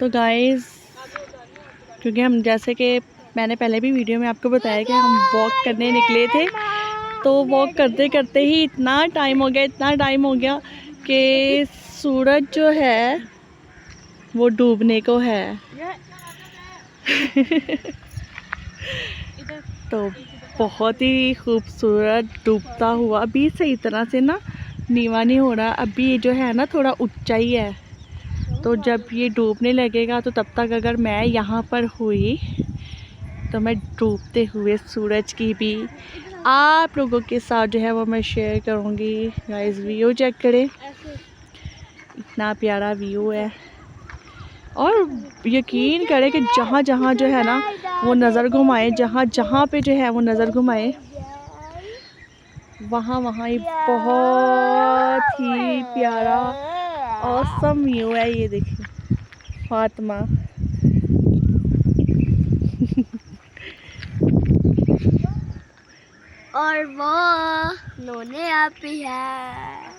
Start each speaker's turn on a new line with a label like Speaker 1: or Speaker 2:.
Speaker 1: तो गाइस, क्योंकि हम जैसे कि मैंने पहले भी वीडियो में आपको बताया कि हम वॉक करने निकले थे, तो वॉक करते करते ही इतना टाइम हो गया कि सूरज जो है वो डूबने को है। तो बहुत ही खूबसूरत डूबता हुआ, अभी सही तरह से ना नीवा नहीं हो रहा, अभी ये जो है ना थोड़ा ऊंचाई है। तो जब ये डूबने लगेगा तो तब तक अगर मैं यहाँ पर हुई तो मैं डूबते हुए सूरज की भी आप लोगों के साथ जो है वो मैं शेयर करूँगी। गाइस व्यू चेक करें, इतना प्यारा व्यू है। और यकीन करें कि जहाँ जहाँ जो है ना वो नज़र घुमाए, जहाँ जहाँ पे जो है वो नज़र घुमाए, वहाँ वहाँ ही बहुत ही प्यारा ऑसम व्यू है। ये देखिए फातिमा।
Speaker 2: और वो लोने आप भी है।